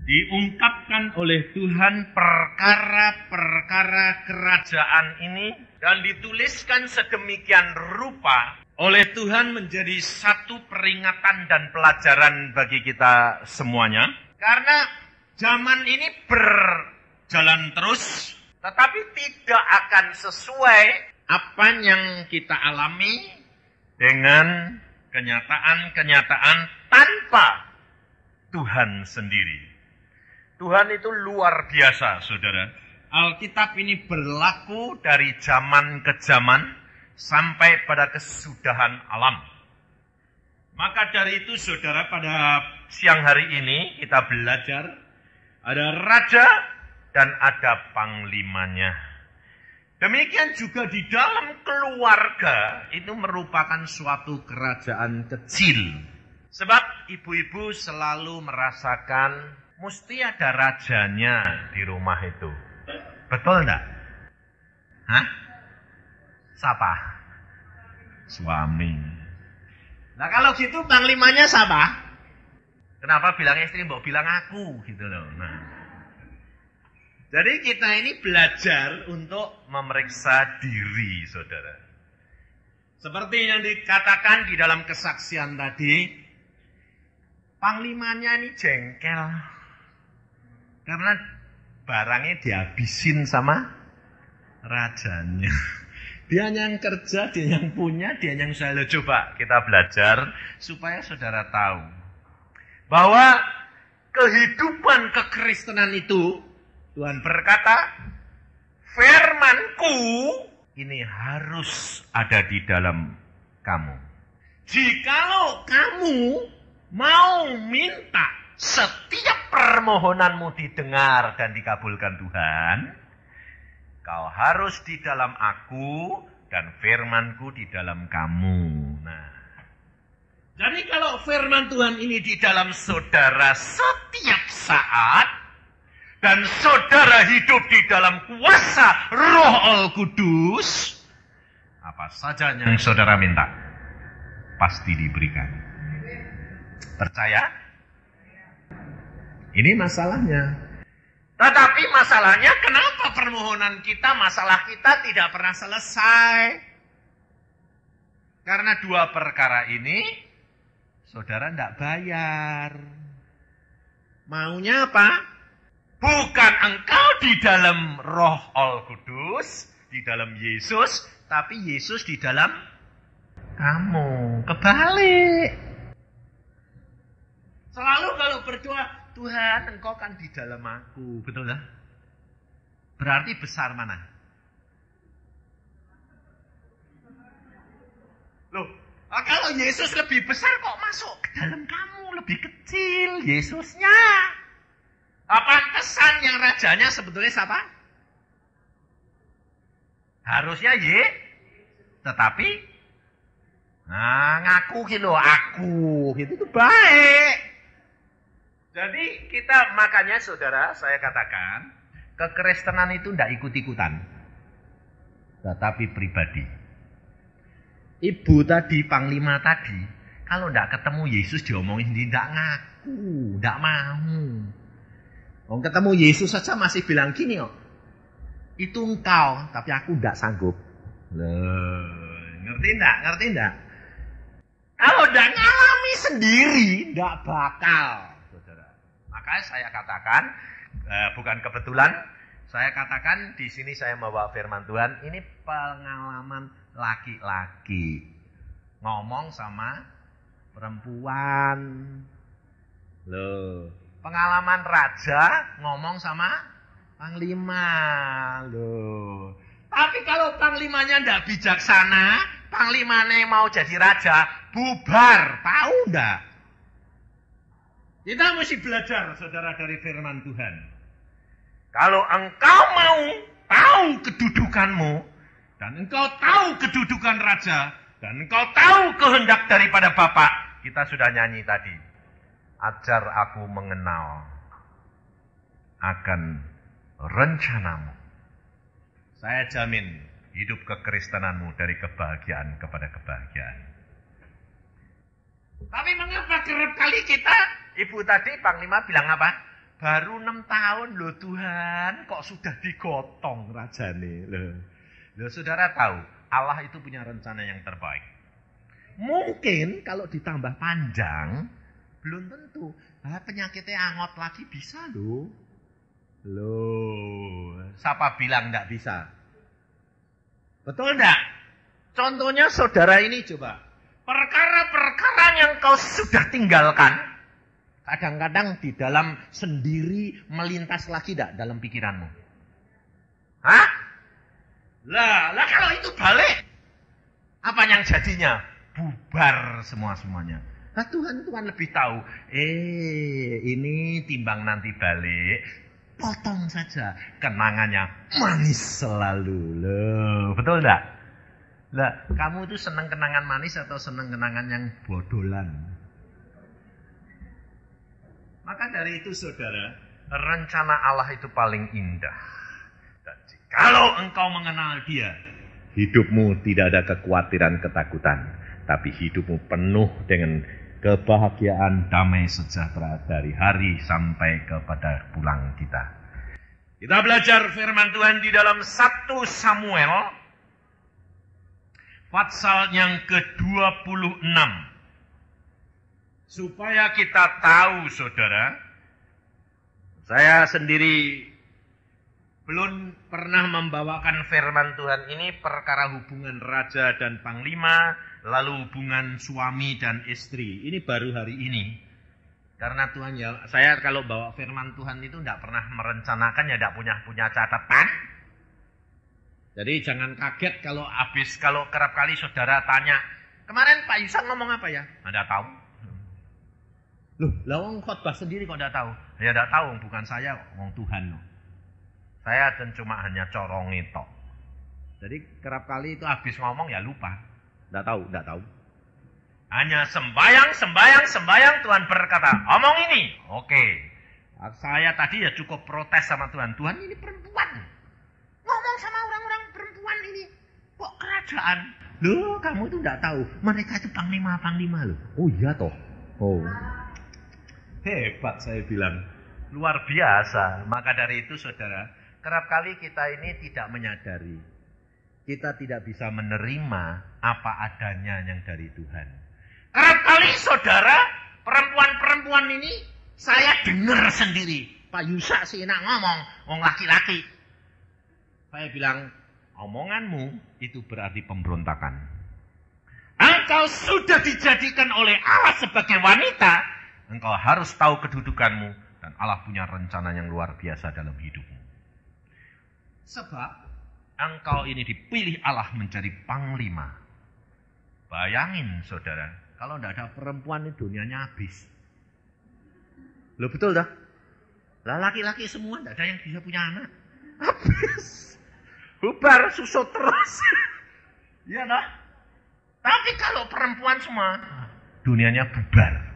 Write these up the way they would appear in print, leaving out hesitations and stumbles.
diungkapkan oleh Tuhan perkara-perkara kerajaan ini dan dituliskan sedemikian rupa oleh Tuhan menjadi satu peringatan dan pelajaran bagi kita semuanya. Karena zaman ini berjalan terus, tetapi tidak akan sesuai apa yang kita alami dengan kenyataan-kenyataan tanpa Tuhan sendiri. Tuhan itu luar biasa, saudara. Alkitab ini berlaku dari zaman ke zaman sampai pada kesudahan alam. Maka dari itu, saudara, pada siang hari ini kita belajar ada raja dan ada panglimanya. Demikian juga di dalam keluarga itu merupakan suatu kerajaan kecil. Sebab ibu-ibu selalu merasakan mesti ada rajanya di rumah itu. Betul enggak? Hah? Siapa? Suami. Nah kalau gitu panglimanya siapa? Kenapa bilang istri, mbok bilang aku gitu loh. Nah. Jadi kita ini belajar untuk memeriksa diri, saudara. Seperti yang dikatakan di dalam kesaksian tadi, panglimanya ini jengkel. Karena barangnya dihabisin sama rajanya. Dia yang kerja, dia yang punya, dia yang usaha. Coba kita belajar supaya saudara tahu bahwa kehidupan kekristenan itu, Tuhan berkata, firman-Ku ini harus ada di dalam kamu. Jikalau kamu mau minta setiap permohonanmu didengar dan dikabulkan Tuhan, kau harus di dalam aku dan firman-Ku di dalam kamu. Nah, jadi kalau firman Tuhan ini di dalam saudara setiap saat, dan saudara hidup di dalam kuasa Roh Al-Kudus, apa saja yang saudara minta pasti diberikan. Percaya? Ini masalahnya. Tetapi masalahnya kenapa permohonan kita, masalah kita tidak pernah selesai? Karena dua perkara ini, saudara tidak bayar. Maunya apa? Bukan engkau di dalam Roh Al-Kudus, di dalam Yesus, tapi Yesus di dalam kamu. Kebalik. Selalu kalau berdoa, Tuhan, engkau kan di dalam aku. Betul tak? Berarti besar mana? Loh, kalau Yesus lebih besar kok masuk ke dalam kamu? Lebih kecil Yesusnya. Pantesan yang rajanya sebetulnya siapa? Harusnya tetapi ngaku gitu, aku gitu itu baik. Jadi kita makanya saudara, saya katakan, kekristenan itu tidak ikut-ikutan, tetapi pribadi. Ibu tadi, panglima tadi, kalau tidak ketemu Yesus diomongin sendiri, tidak ngaku, tidak mau. Ketemu Yesus saja masih bilang gini kok, itu engkau, tapi aku tidak sanggup. Loh, ngerti enggak? Kalau tidak ngalami sendiri, tidak bakal. Makanya saya katakan, bukan kebetulan, saya katakan di sini saya membawa firman Tuhan, ini pengalaman laki-laki. Ngomong sama perempuan. Loh, pengalaman raja ngomong sama panglima. Loh. Tapi kalau panglimanya tidak bijaksana, panglimanya mau jadi raja, bubar. Tahu enggak? Kita mesti belajar, saudara, dari firman Tuhan. Kalau engkau mau tahu kedudukanmu, dan engkau tahu kedudukan raja, dan engkau tahu kehendak daripada Bapa, kita sudah nyanyi tadi. Ajar aku mengenal akan rencanamu. Saya jamin hidup kekristenanmu dari kebahagiaan kepada kebahagiaan. Tapi mengapa kerap kali kita, ibu tadi panglima bilang apa? Baru 6 tahun loh Tuhan, kok sudah digotong rajane. Loh saudara tahu, Allah itu punya rencana yang terbaik. Mungkin kalau ditambah panjang, belum tentu. Penyakitnya angot lagi bisa loh. Loh, siapa bilang enggak bisa? Betul enggak? Contohnya saudara ini coba. Perkara-perkara yang kau sudah tinggalkan. Kadang-kadang di dalam sendiri melintas lagi enggak dalam pikiranmu? Hah? Lah kalau itu balik. Apa yang jadinya? Bubar semuanya. Nah Tuhan lebih tahu. Ini timbang nanti balik. Potong saja. Kenangannya manis selalu. Loh, betul enggak? Lah, kamu tuh senang kenangan manis atau senang kenangan yang bodolan? Maka dari itu saudara, rencana Allah itu paling indah. Dan kalau engkau mengenal Dia, hidupmu tidak ada kekhawatiran, ketakutan. Tapi hidupmu penuh dengan kebahagiaan, damai, sejahtera dari hari sampai kepada pulang kita. Kita belajar firman Tuhan di dalam 1 Samuel pasal yang ke-26. Supaya kita tahu saudara, saya sendiri belum pernah membawakan firman Tuhan ini perkara hubungan raja dan panglima, lalu hubungan suami dan istri. Ini baru hari ini. Karena Tuhan ya, saya kalau bawa firman Tuhan itu tidak pernah merencanakan, ya tidak punya catatan. Jadi jangan kaget kalau kerap kali saudara tanya, kemarin Pak Yusak ngomong apa ya? Tidak tahu. Loh, lawang khotbah sendiri kok tidak tahu? Ya tidak tahu, bukan saya, ngomong Tuhan. Saya dan cuma hanya corong itu. Jadi kerap kali itu habis ngomong ya lupa. Tidak tahu. Hanya sembayang, Tuhan berkata, omong ini. Oke. Saya tadi ya cukup protes sama Tuhan. Tuhan ini perempuan. Ngomong sama orang-orang perempuan ini. Kok kerajaan? Loh, kamu itu tidak tahu. Mereka itu panglima loh. Oh iya toh. Oh. Hebat saya bilang. Luar biasa. Maka dari itu saudara, kerap kali kita ini tidak menyadari. Kita tidak bisa menerima apa adanya yang dari Tuhan. Kerap kali saudara, perempuan-perempuan ini saya dengar sendiri. Pak Yusak sih enak ngomong, wong laki-laki. Saya bilang, omonganmu itu berarti pemberontakan. Engkau sudah dijadikan oleh Allah sebagai wanita. Engkau harus tahu kedudukanmu. Dan Allah punya rencana yang luar biasa dalam hidupmu. Sebab engkau ini dipilih Allah menjadi panglima. Bayangin saudara, kalau tidak ada perempuan ini dunianya habis. Loh betul dah? Lah laki-laki semua tidak ada yang bisa punya anak. Habis. Bubar, susut terus. Iya dah. Tapi kalau perempuan semua, dunianya bubar.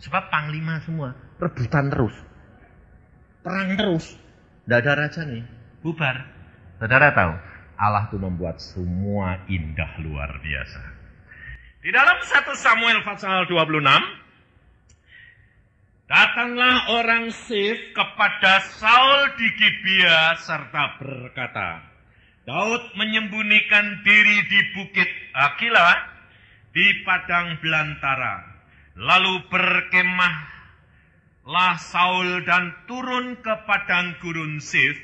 Sebab panglima semua, rebutan terus. Perang terus. Tidak ada raja nih. Bubar. Saudara tahu, Allah itu membuat semua indah luar biasa. Di dalam 1 Samuel pasal 26, datanglah orang Sif kepada Saul di Gibea serta berkata, Daud menyembunyikan diri di bukit Hakila di padang belantara. Lalu berkemahlah Saul dan turun ke padang gurun Sif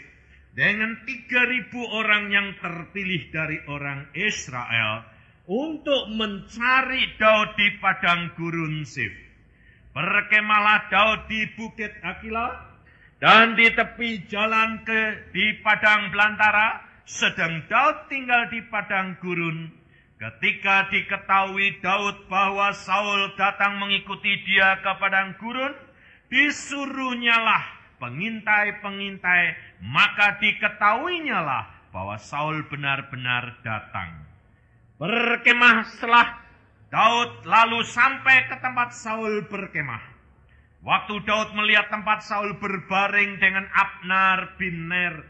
dengan 3.000 orang yang terpilih dari orang Israel untuk mencari Daud di padang gurun Sif. Berkemahlah Daud di bukit Hakila dan di tepi jalan di padang belantara, sedang Daud tinggal di padang gurun. Ketika diketahui Daud bahwa Saul datang mengikuti dia ke padang gurun, disuruhnyalah pengintai-pengintai, maka diketahuinyalah bahwa Saul benar-benar datang. Berkemah setelah Daud lalu sampai ke tempat Saul berkemah. Waktu Daud melihat tempat Saul berbaring dengan Abner bin Ner,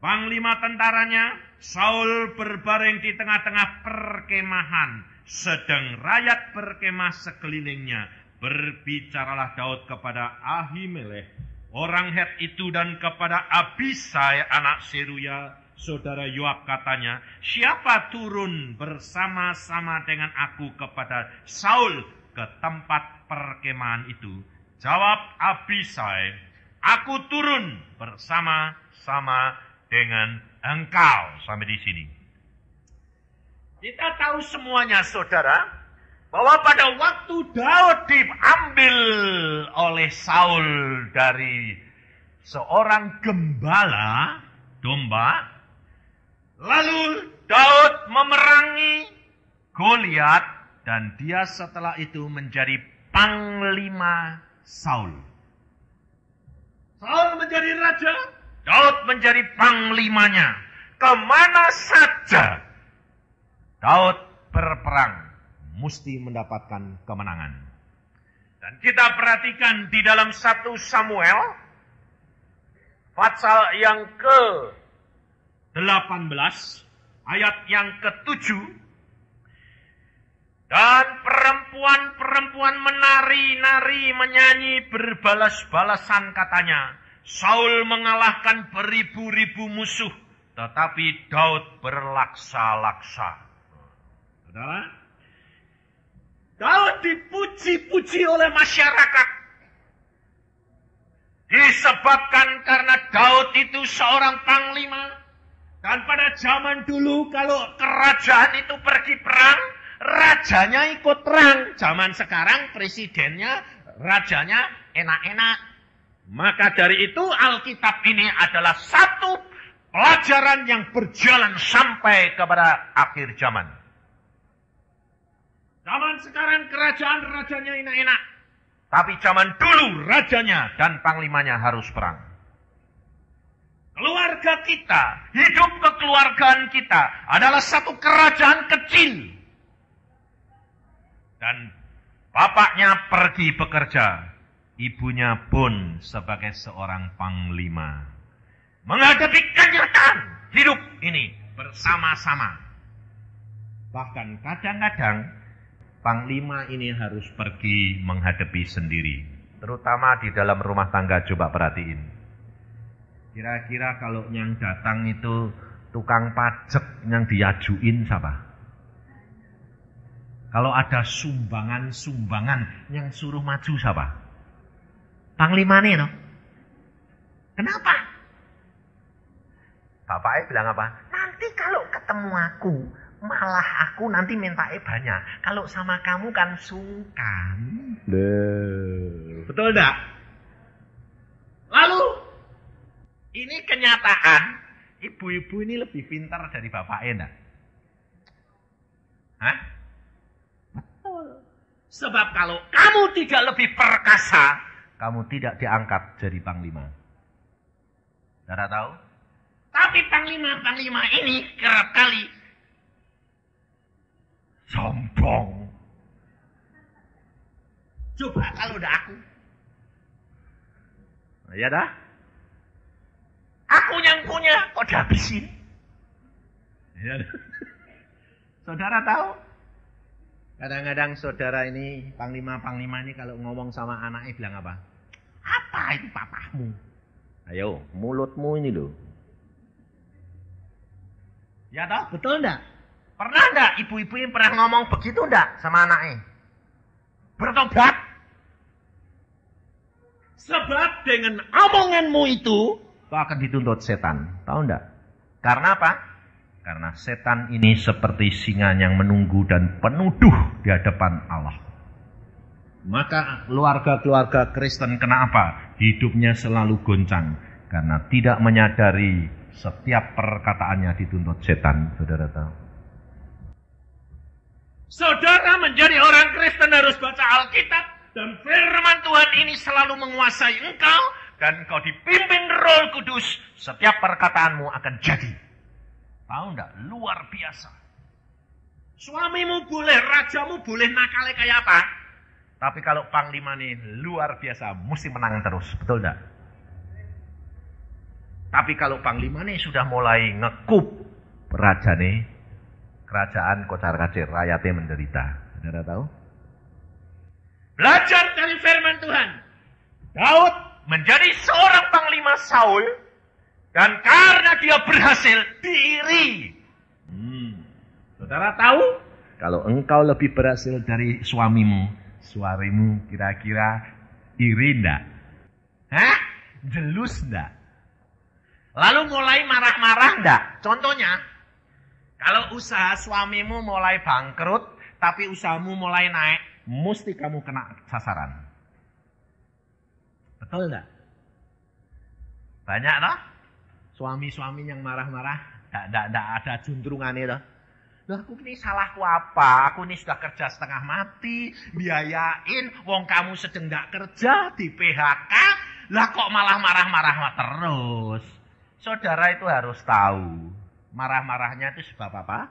panglima tentaranya, Saul berbaring di tengah-tengah perkemahan, sedang rakyat berkemah sekelilingnya. Berbicaralah Daud kepada Ahimelech orang Het itu dan kepada Abisai anak Seruya, saudara Yoab katanya, siapa turun bersama-sama dengan aku kepada Saul ke tempat perkemahan itu? Jawab Abisai, aku turun bersama-sama dengan engkau. Sampai di sini. Kita tahu semuanya, saudara, bahwa pada waktu Daud diambil oleh Saul dari seorang gembala domba, lalu Daud memerangi Goliat dan dia setelah itu menjadi panglima Saul. Saul menjadi raja, Daud menjadi panglimanya. Kemana saja Daud berperang, mesti mendapatkan kemenangan. Dan kita perhatikan di dalam 1 Samuel, pasal yang ke-18, ayat yang ke-7, dan perempuan-perempuan menari-nari, menyanyi, berbalas-balasan katanya, Saul mengalahkan beribu-ribu musuh, tetapi Daud berlaksa-laksa. Saudara, Daud dipuji-puji oleh masyarakat. Disebabkan karena Daud itu seorang panglima. Dan pada zaman dulu kalau kerajaan itu pergi perang, rajanya ikut perang. Zaman sekarang presidennya, rajanya enak-enak. Maka dari itu Alkitab ini adalah satu pelajaran yang berjalan sampai kepada akhir zaman. Zaman sekarang kerajaan rajanya enak-enak. Tapi zaman dulu rajanya dan panglimanya harus perang. Keluarga kita, hidup kekeluargaan kita adalah satu kerajaan kecil. Dan bapaknya pergi bekerja. Ibunya pun sebagai seorang panglima. Menghadapi kenyataan hidup ini bersama-sama. Bahkan kadang-kadang panglima ini harus pergi menghadapi sendiri. Terutama di dalam rumah tangga, coba perhatiin. Kira-kira kalau yang datang itu tukang pajak yang diajuin siapa? Kalau ada sumbangan-sumbangan yang suruh maju siapa? Panglima nih, no? Kenapa? Bapaknya bilang apa? Nanti kalau ketemu aku, malah aku nanti mintanya banyak. Kalau sama kamu kan sungkan. Betul enggak? Lalu, ini kenyataan, ibu-ibu ini lebih pintar dari bapaknya enggak? Hah? Betul. Sebab kalau kamu tidak lebih perkasa, kamu tidak diangkat jadi panglima. Saudara tahu? Tapi panglima-panglima ini kerap kali sombong. Coba kalau udah aku. Ya dah. Aku yang punya, kok dihabisin? Ya dah. Saudara tahu? Kadang-kadang saudara ini, panglima-panglima ini kalau ngomong sama anaknya bilang apa? Apa itu papahmu? Ayo, mulutmu ini loh. Ya toh, betul enggak? Pernah enggak ibu-ibu yang pernah ngomong begitu enggak sama anaknya? Bertobat. Sebab dengan omonganmu itu, kau akan dituntut setan. Tahu enggak? Karena apa? Karena setan ini seperti singa yang menunggu dan penuduh di hadapan Allah. Maka keluarga-keluarga Kristen kenapa? Hidupnya selalu goncang. Karena tidak menyadari setiap perkataannya dituntut setan. Saudara tahu? Saudara menjadi orang Kristen harus baca Alkitab. Dan firman Tuhan ini selalu menguasai engkau. Dan engkau dipimpin Roh Kudus. Setiap perkataanmu akan jadi. Tahu enggak? Luar biasa. Suamimu boleh, rajamu boleh nakalnya kayak apa. Tapi kalau panglima ini luar biasa, mesti menang terus. Betul enggak? Tapi kalau panglima ini sudah mulai ngekup raja nih, kerajaan kocar-kacir, rakyatnya menderita. Saudara tahu? Belajar dari firman Tuhan. Daud menjadi seorang panglima Saul, dan karena dia berhasil, diiri. Saudara tahu? Kalau engkau lebih berhasil dari suamimu kira-kira iri enggak? Hah? Jelus enggak? Lalu mulai marah-marah enggak? Contohnya, kalau usaha suamimu mulai bangkrut, tapi usahamu mulai naik, mesti kamu kena sasaran. Betul enggak? Banyak toh? Suami-suami yang marah-marah, enggak ada juntrungannya toh. Lah aku ini salahku apa? Aku ini sudah kerja setengah mati, biayain, wong kamu sedang enggak kerja, di PHK, lah kok malah marah-marah terus. Saudara itu harus tahu, marah-marahnya itu sebab apa?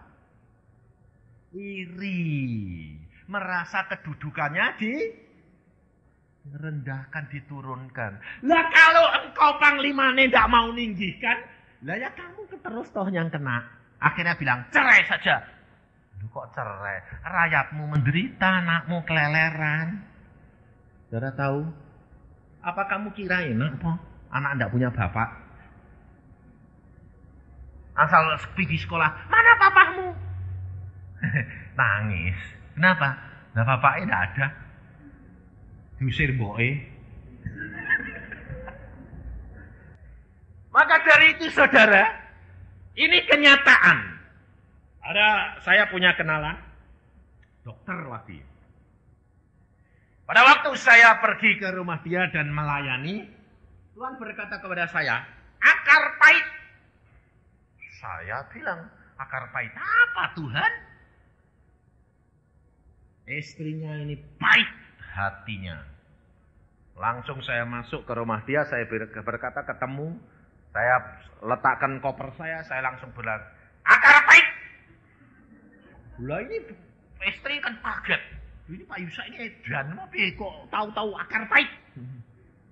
Iri. Merasa kedudukannya direndahkan, diturunkan. Lah kalau engkau panglimane tidak mau ninggihkan, lah ya kamu terus toh yang kena. Akhirnya bilang, cerai saja. Lu kok cerai? Rakyatmu menderita, anakmu keleleran. Saudara tahu? Apa kamu kira enak apa? Anak tidak punya bapak. Asal pergi sekolah, mana papamu? Nangis. Kenapa? Nah bapaknya tidak ada. Diusir mboke. Maka dari itu saudara, ini kenyataan. Saya punya kenalan, dokter lagi. Pada waktu saya pergi ke rumah dia dan melayani, Tuhan berkata kepada saya, akar pahit. Saya bilang, akar pahit apa Tuhan? Istrinya ini pahit hatinya. Langsung saya masuk ke rumah dia, saya berkata ketemu, saya letakkan koper saya langsung bilang, akar pahit. Lah ini istri kan kaget. Ini Pak Yusa ini edan, tapi kok tahu-tahu akar pahit.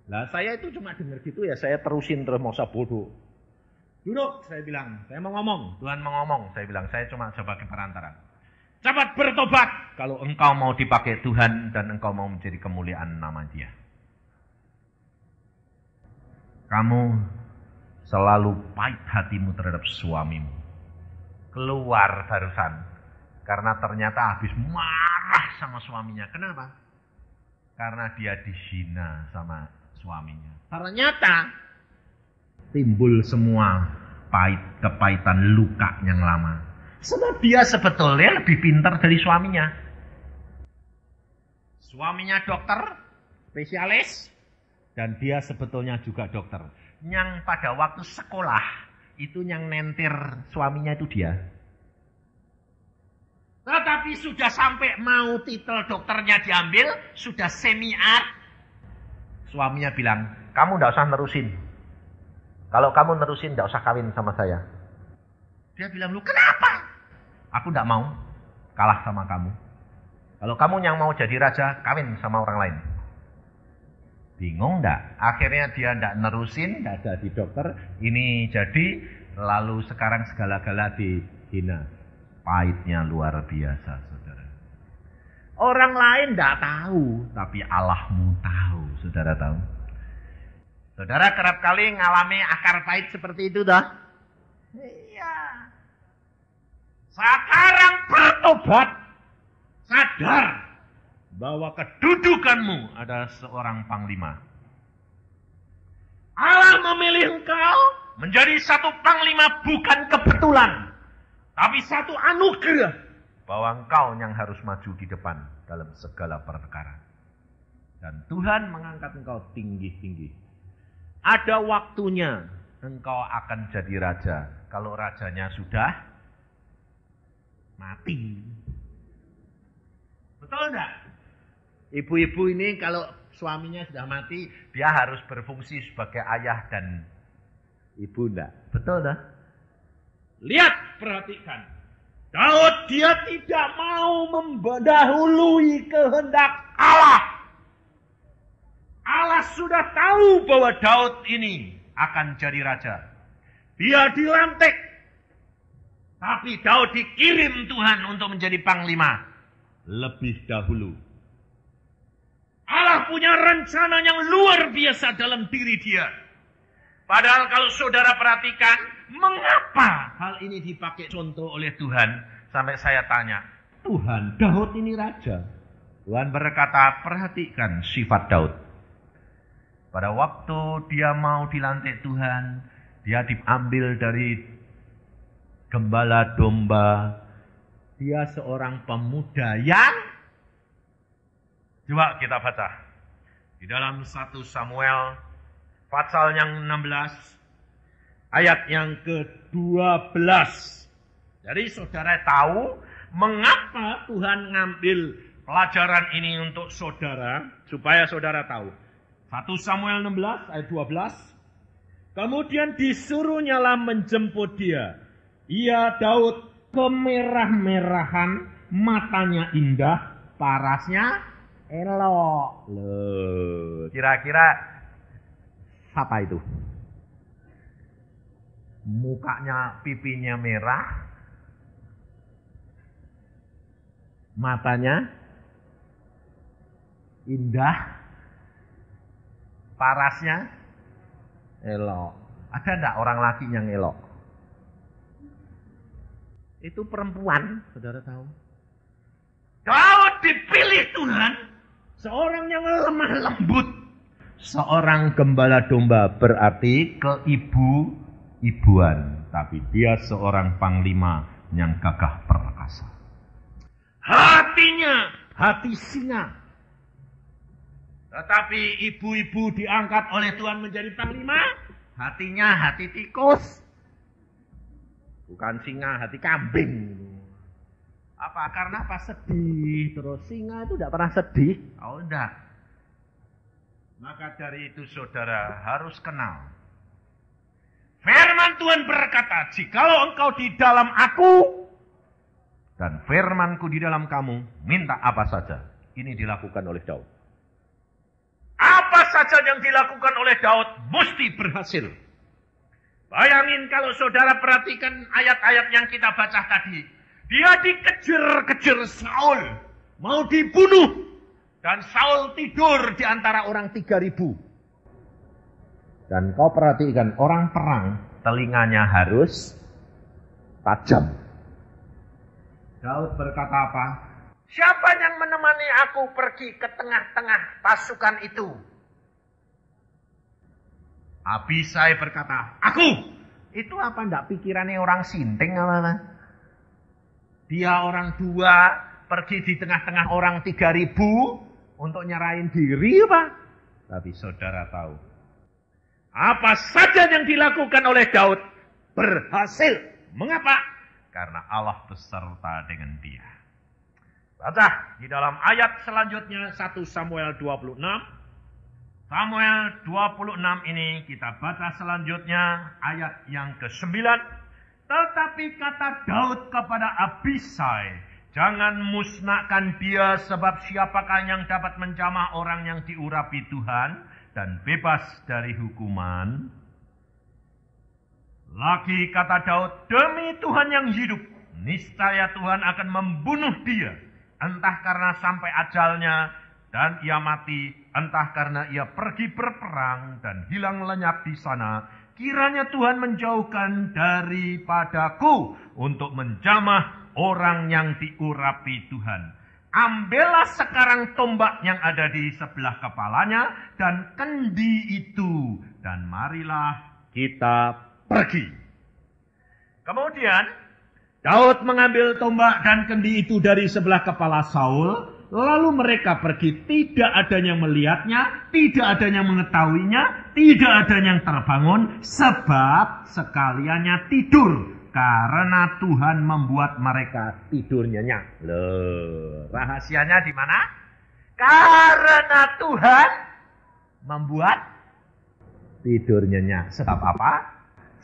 Lah saya itu cuma dengar gitu ya, saya terusin terus masa bodoh. Duduk, saya bilang, saya mau ngomong. Tuhan mau ngomong, saya bilang, saya cuma sebagai perantara. Cepat bertobat kalau engkau mau dipakai Tuhan dan engkau mau menjadi kemuliaan nama Dia. Kamu selalu pahit hatimu terhadap suamimu. Keluar barusan. Karena ternyata habis marah sama suaminya. Kenapa? Karena dia dihina sama suaminya. Ternyata timbul semua kepahitan luka yang lama. Sebab dia sebetulnya lebih pintar dari suaminya. Suaminya dokter, spesialis, dan dia sebetulnya juga dokter. Yang pada waktu sekolah, itu yang nentir suaminya itu dia. Tetapi sudah sampai mau titel dokternya diambil, sudah semi-art. Suaminya bilang, kamu tidak usah nerusin. Kalau kamu nerusin, tidak usah kawin sama saya. Dia bilang, lu kenapa? Aku tidak mau kalah sama kamu. Kalau kamu yang mau jadi raja, kawin sama orang lain. Bingung enggak? Akhirnya dia enggak nerusin, enggak jadi dokter. Ini jadi, lalu sekarang segala-gala dihina. Pahitnya luar biasa, saudara. Orang lain enggak tahu, tapi Allahmu tahu, saudara tahu. Saudara kerap kali ngalami akar pahit seperti itu dah. Iya. Sekarang bertobat, sadar bahwa kedudukanmu adalah seorang panglima. Allah memilih engkau menjadi satu panglima bukan kebetulan, tapi satu anugerah bahwa engkau yang harus maju di depan dalam segala perkara. Dan Tuhan mengangkat engkau tinggi-tinggi. Ada waktunya engkau akan jadi raja. Kalau rajanya sudah mati. Betul enggak? Ibu-ibu ini kalau suaminya sudah mati, dia harus berfungsi sebagai ayah dan ibu enggak? Betul enggak? Lihat, perhatikan. Daud dia tidak mau mendahului kehendak Allah. Allah sudah tahu bahwa Daud ini akan jadi raja. Dia dilantik. Tapi Daud dikirim Tuhan untuk menjadi panglima lebih dahulu. Allah punya rencana yang luar biasa dalam diri dia. Padahal kalau saudara perhatikan, mengapa hal ini dipakai contoh oleh Tuhan? Sampai saya tanya, Tuhan, Daud ini raja. Tuhan berkata, perhatikan sifat Daud. Pada waktu dia mau dilantik Tuhan, dia diambil dari gembala domba. Dia seorang pemuda yang, coba kita baca. Di dalam 1 Samuel pasal yang 16, ayat yang ke-12. Jadi saudara tahu mengapa Tuhan ngambil pelajaran ini untuk saudara, supaya saudara tahu. 1 Samuel 16 ayat 12. Kemudian disuruhnyalah menjemput dia. Ia Daud kemerah-merahan, matanya indah, parasnya elok. Loh, kira-kira apa itu? Mukanya, pipinya merah, matanya indah, parasnya elok. Ada enggak orang laki yang elok? Itu perempuan, saudara tahu. Daud dipilih Tuhan, seorang yang lemah lembut, seorang gembala domba, berarti keibu-ibuan. Tapi dia seorang panglima yang gagah perkasa. Hatinya hati singa. Tetapi ibu-ibu diangkat oleh Tuhan menjadi panglima, hatinya hati tikus. Bukan singa, hati kambing. Apa? Karena apa? Sedih. Terus singa itu tidak pernah sedih. Oh, enggak. Maka dari itu saudara harus kenal. Firman Tuhan berkata, jikalau engkau di dalam aku, dan firmanku di dalam kamu, minta apa saja. Ini dilakukan oleh Daud. Apa saja yang dilakukan oleh Daud, mesti berhasil. Bayangin kalau saudara perhatikan ayat-ayat yang kita baca tadi. Dia dikejar-kejar Saul. Mau dibunuh. Dan Saul tidur di antara orang 3.000. Dan kau perhatikan, orang perang telinganya harus tajam. Daud berkata apa? Siapa yang menemani aku pergi ke tengah-tengah pasukan itu? Abisai berkata, aku. Itu apa enggak pikirannya orang sinting apa? Dia orang dua pergi di tengah-tengah orang 3.000 untuk nyerahin diri apa? Tapi saudara tahu, apa saja yang dilakukan oleh Daud berhasil. Mengapa? Karena Allah beserta dengan dia. Baca di dalam ayat selanjutnya 1 Samuel 26. Samuel 26 ini kita baca selanjutnya ayat yang ke-9. Tetapi kata Daud kepada Abisai, jangan musnahkan dia, sebab siapakah yang dapat menjamah orang yang diurapi Tuhan dan bebas dari hukuman? Lagi kata Daud, demi Tuhan yang hidup, niscaya Tuhan akan membunuh dia, entah karena sampai ajalnya dan ia mati, entah karena ia pergi berperang dan hilang lenyap di sana. Kiranya Tuhan menjauhkan daripadaku untuk menjamah orang yang diurapi Tuhan. Ambillah sekarang tombak yang ada di sebelah kepalanya dan kendi itu, dan marilah kita pergi. Kemudian Daud mengambil tombak dan kendi itu dari sebelah kepala Saul. Lalu mereka pergi, tidak ada yang melihatnya, tidak ada yang mengetahuinya, tidak ada yang terbangun, sebab sekaliannya tidur. Karena Tuhan membuat mereka tidur nyenyak. Loh, rahasianya di mana? Karena Tuhan membuat tidur nyenyak. Sebab apa?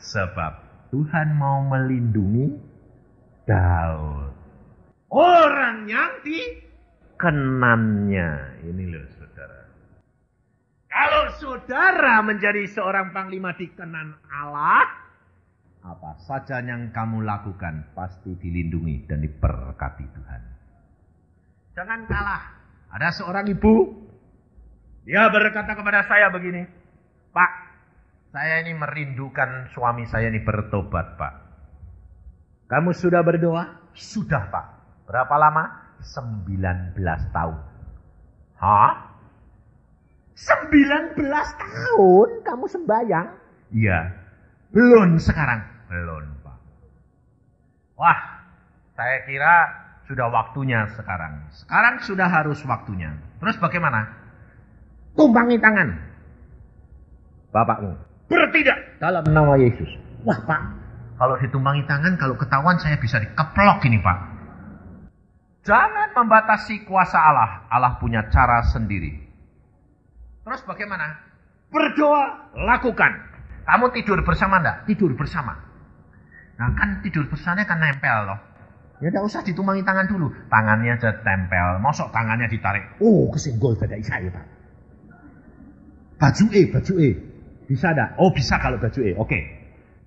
Sebab Tuhan mau melindungi Daud. Orang yang dikenannya. Ini loh saudara. Kalau saudara menjadi seorang panglima dikenan Allah, apa saja yang kamu lakukan pasti dilindungi dan diberkati Tuhan. Jangan kalah. Ada seorang ibu Dia berkata kepada saya begini, Pak, saya ini merindukan suami saya ini bertobat, Pak. Kamu sudah berdoa? Sudah, Pak. Berapa lama? 19 tahun. Hah? 19 tahun kamu sembahyang? Iya. Belum sekarang? Belum, Pak. Wah, saya kira sudah waktunya sekarang. Sekarang sudah harus waktunya. Terus bagaimana? Tumpangi tangan bapakmu. Bertindak dalam nama Yesus. Wah, Pak, kalau ditumpangi tangan, kalau ketahuan saya bisa dikeplok ini, Pak. Jangan membatasi kuasa Allah. Allah punya cara sendiri. Terus bagaimana? Berdoa, lakukan. Kamu tidur bersama enggak? Tidur bersama. Nah, kan tidur bersamanya kan nempel loh. Ya enggak usah ditumpangi tangan dulu. Tangannya aja tempel. Mosok tangannya ditarik. Oh, kesenggol dada saya, Pak. Baju bisa enggak? Oh, bisa kalau baju Oke.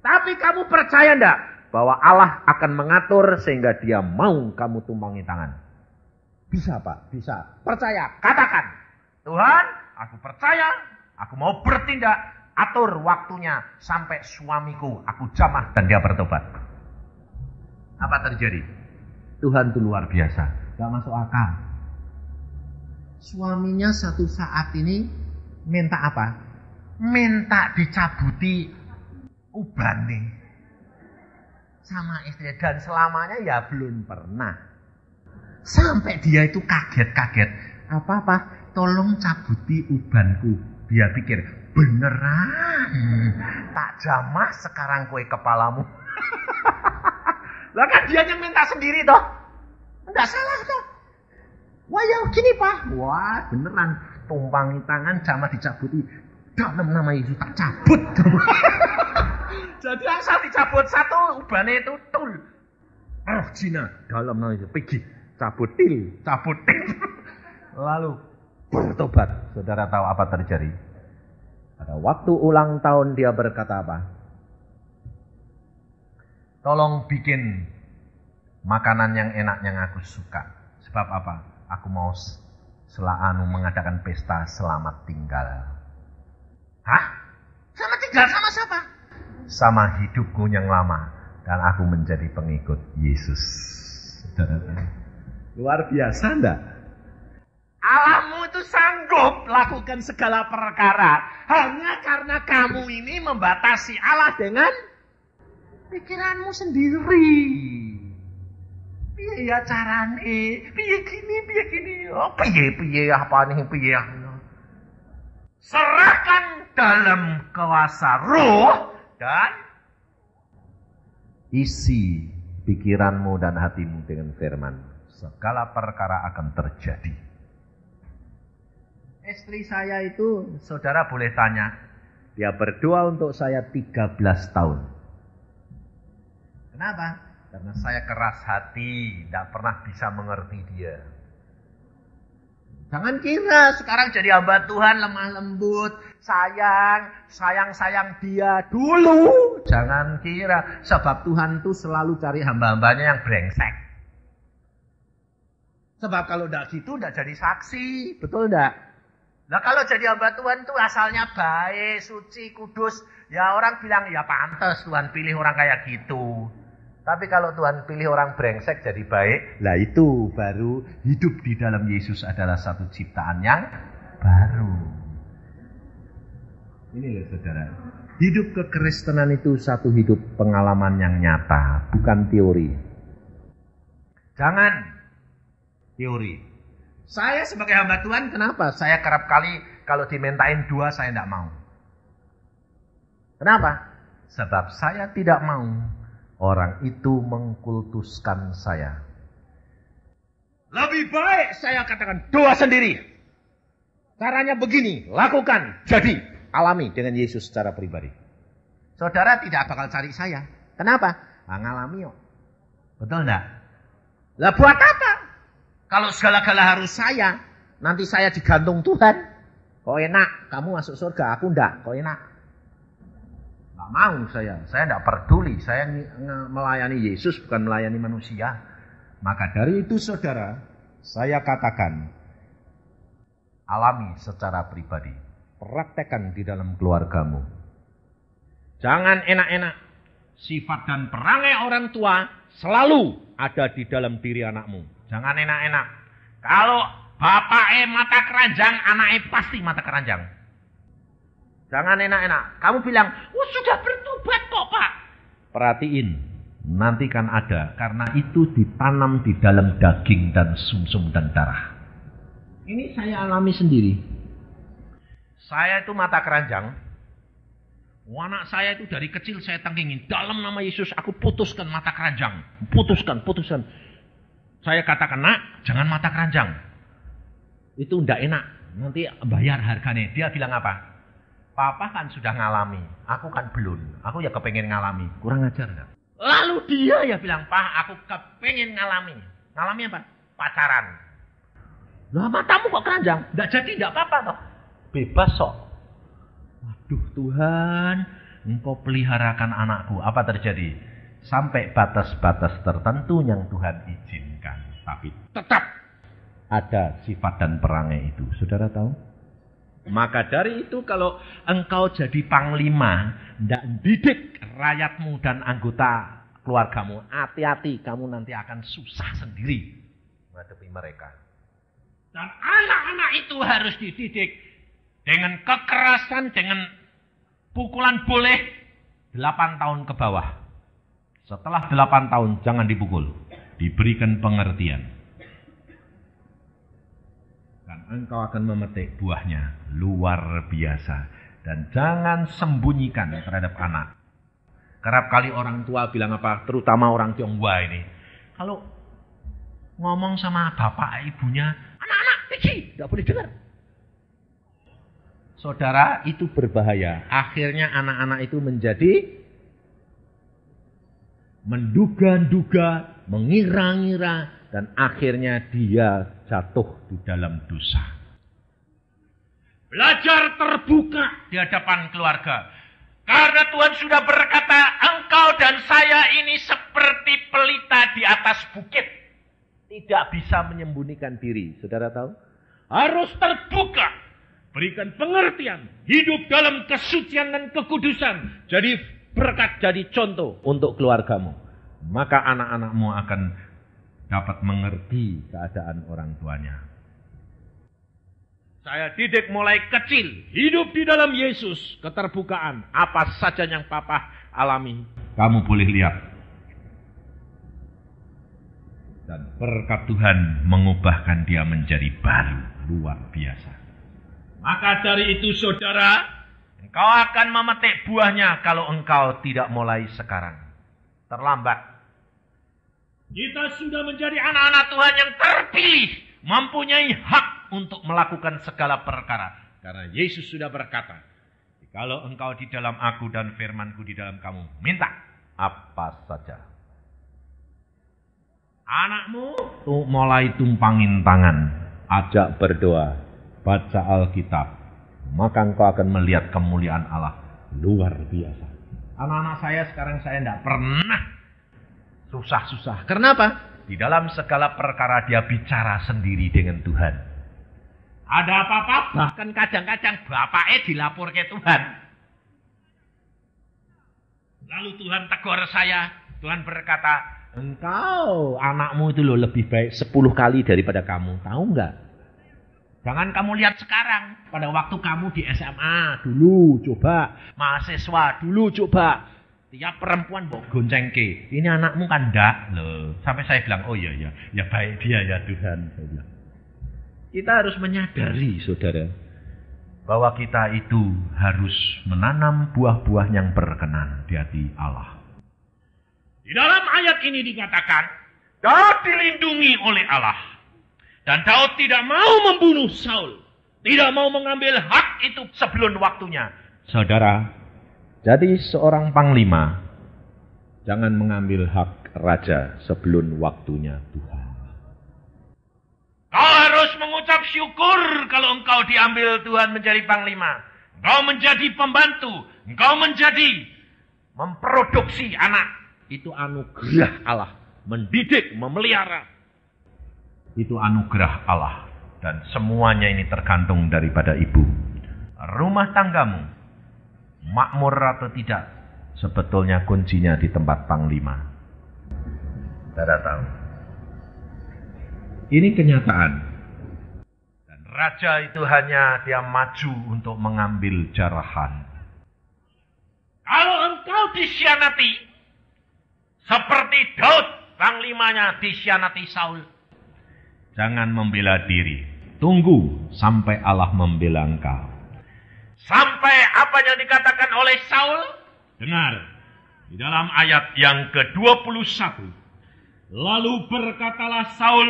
Tapi kamu percaya enggak bahwa Allah akan mengatur sehingga dia mau kamu tumpangi tangan? Bisa, Pak, bisa. Percaya, katakan. Tuhan, aku percaya, aku mau bertindak, atur waktunya sampai suamiku aku jamah dan dia bertobat. Apa terjadi? Tuhan itu luar biasa, gak masuk akal. Suaminya satu saat ini minta apa? Minta dicabuti ubane sama istri, dan selamanya ya belum pernah. Sampai dia itu kaget-kaget. Apa-apa, tolong cabuti ubanku. Dia pikir, beneran tak jamah sekarang kue kepalamu. Lah kan dia yang minta sendiri toh. Enggak salah toh. Wah ya gini, Pak. Wah beneran, tumpangi tangan jamah dicabuti. Dalam nama Yesus tak cabut. Jadi asal dicabut satu, ubane itu tul. Oh Cina, dalam nama Yesus pergi. Cabutil. Lalu bertobat. Saudara tahu apa terjadi? Pada waktu ulang tahun dia berkata apa? Tolong bikin makanan yang enak yang aku suka. Sebab apa? Aku mau mengadakan pesta selamat tinggal. Hah? Selamat tinggal sama siapa? Sama hidupku yang lama. Dan aku menjadi pengikut Yesus. Luar biasa enggak? Allahmu itu sanggup lakukan segala perkara. Hanya karena kamu ini membatasi Allah dengan pikiranmu sendiri. Piye ya carane? Piye gini? Oh, piye apa nih piye? Serahkan dalam kuasa roh dan isi pikiranmu dan hatimu dengan firman. Segala perkara akan terjadi. Istri saya itu, saudara boleh tanya, dia berdoa untuk saya 13 tahun. Kenapa? Karena saya keras hati, tidak pernah bisa mengerti dia. Jangan kira sekarang jadi hamba Tuhan lemah lembut, sayang dia dulu. Jangan kira, sebab Tuhan tuh selalu cari hamba-hambanya yang brengsek. Sebab kalau tidak gitu tidak jadi saksi, betul tidak? Nah kalau jadi hamba Tuhan tuh asalnya baik, suci, kudus, ya orang bilang ya pantas Tuhan pilih orang kayak gitu. Tapi kalau Tuhan pilih orang brengsek jadi baik, lah itu baru hidup di dalam Yesus adalah satu ciptaan yang baru. Ini loh saudara, hidup kekristenan itu satu hidup pengalaman yang nyata, bukan teori. Jangan teori. Saya sebagai hamba Tuhan, kenapa? Saya kerap kali kalau dimintain 2 saya tidak mau. Kenapa? Sebab saya tidak mau orang itu mengkultuskan saya. Lebih baik saya katakan doa sendiri. Caranya begini, lakukan, jadi alami dengan Yesus secara pribadi. Saudara tidak bakal cari saya. Kenapa? Ngalami kok. Betul enggak? Lah buat apa? Kalau segala-gala harus saya, nanti saya digantung Tuhan. Kok enak, kamu masuk surga, aku enggak. Kok enak? Enggak mau saya enggak peduli. Saya melayani Yesus, bukan melayani manusia. Maka dari itu saudara, saya katakan, Alami secara pribadi. Praktekkan di dalam keluargamu. Jangan enak-enak. Sifat dan perangai orang tua selalu ada di dalam diri anakmu. Jangan enak-enak. Kalau bapaknya mata keranjang, anaknya pasti mata keranjang. Jangan enak-enak. Kamu bilang, sudah bertobat kok Pak. Perhatiin, nanti kan ada. Karena itu ditanam di dalam daging dan sumsum dan darah. Ini saya alami sendiri. Saya itu mata keranjang. Anak saya itu dari kecil saya tengkingin. Dalam nama Yesus aku putuskan mata keranjang. Putuskan. Saya katakan, nak, jangan mata keranjang. Itu ndak enak. Nanti bayar harganya. Dia bilang apa? Papa kan sudah ngalami, aku kan belum. Aku ya kepengen ngalami. Kurang ajar enggak? Lalu dia ya bilang, Pak, aku kepengen ngalami. Ngalami apa? Pacaran. Lah matamu kok keranjang? Enggak jadi, enggak apa-apa toh. Bebas kok. Waduh Tuhan, Engkau peliharakan anakku. Apa terjadi? Sampai batas-batas tertentu yang Tuhan izinkan. Tapi tetap ada sifat dan perangai itu. Saudara tahu? Maka dari itu kalau engkau jadi panglima, tidak didik rakyatmu dan anggota keluargamu, hati-hati kamu nanti akan susah sendiri menghadapi mereka. Dan anak-anak itu harus dididik dengan kekerasan, dengan pukulan boleh 8 tahun ke bawah. Setelah 8 tahun jangan dipukul, diberikan pengertian. Engkau akan memetik buahnya luar biasa. Dan jangan sembunyikan terhadap anak. Kerap kali orang tua bilang apa? Terutama orang Tionghoa ini. Kalau ngomong sama bapak ibunya, anak-anak pici, tidak boleh dengar. Saudara, itu berbahaya. Akhirnya anak-anak itu menjadi menduga-duga, mengira-ngira, dan akhirnya dia jatuh di dalam dosa. Belajar terbuka di hadapan keluarga. Karena Tuhan sudah berkata, engkau dan saya ini seperti pelita di atas bukit. Tidak bisa menyembunyikan diri. Saudara tahu? Harus terbuka. Berikan pengertian. Hidup dalam kesucian dan kekudusan. Jadi berkat, jadi contoh untuk keluargamu. Maka anak-anakmu akan dapat mengerti keadaan orang tuanya. Saya didik mulai kecil. Hidup di dalam Yesus. Keterbukaan. Apa saja yang papa alami, kamu boleh lihat. Dan berkat Tuhan mengubahkan dia menjadi baru. Luar biasa. Maka dari itu saudara, engkau akan memetik buahnya kalau engkau tidak mulai sekarang. Terlambat. Kita sudah menjadi anak-anak Tuhan yang terpilih. Mempunyai hak untuk melakukan segala perkara. Karena Yesus sudah berkata, kalau engkau di dalam aku dan firmanku di dalam kamu, minta apa saja. Anakmu tuh mulai tumpangin tangan. Ajak berdoa. Baca Alkitab. Maka engkau akan melihat kemuliaan Allah. Luar biasa. Anak-anak saya sekarang saya tidak pernah susah-susah. Kenapa? Di dalam segala perkara dia bicara sendiri dengan Tuhan. Ada apa-apa, bahkan kadang-kadang bapaknya dilapor ke Tuhan. Lalu Tuhan tegur saya. Tuhan berkata, engkau, anakmu itu loh lebih baik 10 kali daripada kamu. Tahu enggak? Jangan kamu lihat sekarang. Pada waktu kamu di SMA dulu coba. Mahasiswa dulu coba. Tiap perempuan bawa gonceng ke. Ini anakmu kan enggak loh. Sampai saya bilang, oh iya iya. Ya baik dia ya Tuhan. Saya bilang. Kita harus menyadari saudara. Bahwa kita itu harus menanam buah-buah yang berkenan di hati Allah. Di dalam ayat ini dikatakan. Daud dilindungi oleh Allah. Dan Daud tidak mau membunuh Saul. Tidak mau mengambil hak itu sebelum waktunya. Saudara, jadi seorang panglima jangan mengambil hak raja sebelum waktunya Tuhan. Kau harus mengucap syukur kalau engkau diambil Tuhan menjadi panglima. Engkau menjadi pembantu. Engkau menjadi memproduksi anak. Itu anugerah Allah. Mendidik, memelihara. Itu anugerah Allah. Dan semuanya ini tergantung daripada ibu. Rumah tanggamu, makmur atau tidak, sebetulnya kuncinya di tempat panglima. Saudara tahu. Ini kenyataan. Dan raja itu hanya dia maju untuk mengambil jarahan. Kalau engkau dikhianati, seperti Daud, panglimanya dikhianati Saul, jangan membela diri. Tunggu sampai Allah membela engkau. Sampai apa yang dikatakan oleh Saul, dengar di dalam ayat yang ke-21. Lalu berkatalah Saul,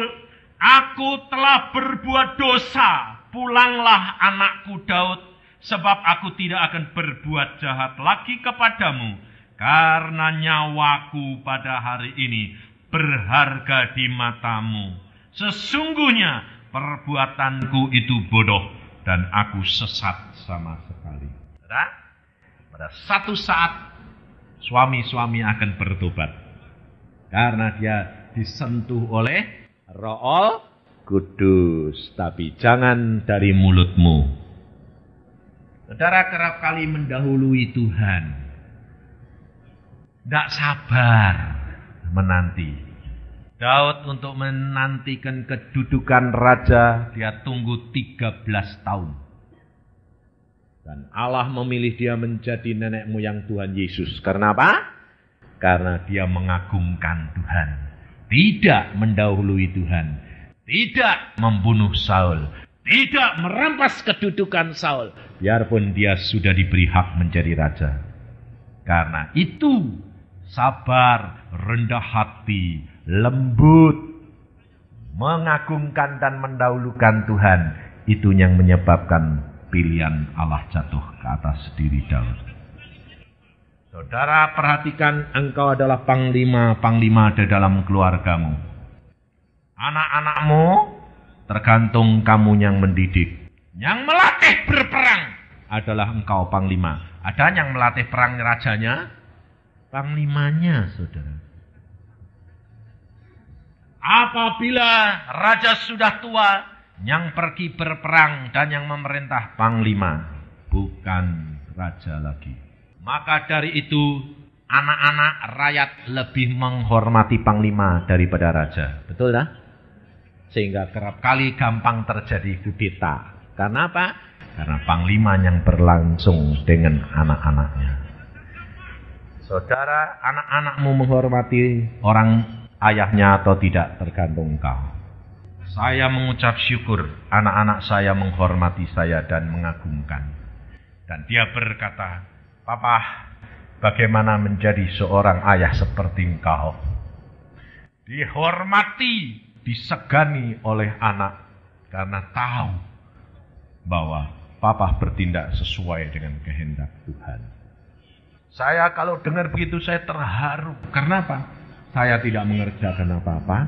aku telah berbuat dosa, pulanglah anakku Daud, sebab aku tidak akan berbuat jahat lagi kepadamu, karena nyawaku pada hari ini berharga di matamu. Sesungguhnya perbuatanku itu bodoh dan aku sesat sama sekali. Pada satu saat suami-suami akan bertobat karena dia disentuh oleh Roh Kudus, tapi jangan dari mulutmu. Saudara kerap kali mendahului Tuhan, tidak sabar menanti. Daud untuk menantikan kedudukan raja, dia tunggu 13 tahun. Dan Allah memilih dia menjadi nenek moyang Tuhan Yesus. Karena apa? Karena dia mengagungkan Tuhan. Tidak mendahului Tuhan. Tidak membunuh Saul. Tidak merampas kedudukan Saul. Biarpun dia sudah diberi hak menjadi raja. Karena itu sabar, rendah hati, lembut, mengagungkan dan mendahulukan Tuhan, itu yang menyebabkan pilihan Allah jatuh ke atas diri Daud. Saudara perhatikan, engkau adalah panglima di dalam keluargamu. Anak-anakmu tergantung kamu yang mendidik. Yang melatih berperang adalah engkau panglima. Ada yang melatih perang rajanya, panglimanya, saudara. Apabila raja sudah tua, yang pergi berperang dan yang memerintah panglima, bukan raja lagi. Maka dari itu, anak-anak rakyat lebih menghormati panglima daripada raja. Betul tak? Sehingga kerap kali gampang terjadi kudeta. Karena apa? Karena panglima yang berlangsung dengan anak-anaknya. Saudara, anak-anakmu menghormati orang ayahnya atau tidak tergantung engkau. Saya mengucap syukur anak-anak saya menghormati saya dan mengagungkan. Dan dia berkata, Papa, bagaimana menjadi seorang ayah seperti engkau? Dihormati, disegani oleh anak karena tahu bahwa Papa bertindak sesuai dengan kehendak Tuhan. Saya kalau dengar begitu saya terharu. Karena apa? Saya tidak mengerjakan apa-apa.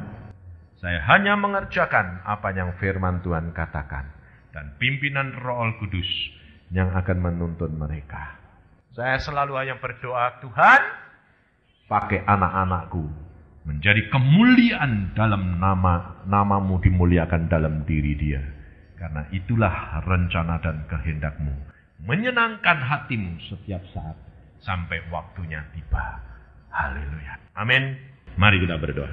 Saya hanya mengerjakan apa yang firman Tuhan katakan. Dan pimpinan Roh Kudus yang akan menuntun mereka. Saya selalu hanya berdoa, Tuhan, pakai anak-anakku menjadi kemuliaan dalam namamu dimuliakan dalam diri dia. Karena itulah rencana dan kehendakmu. Menyenangkan hatimu setiap saat sampai waktunya tiba. Haleluya. Amin. Mari kita berdoa.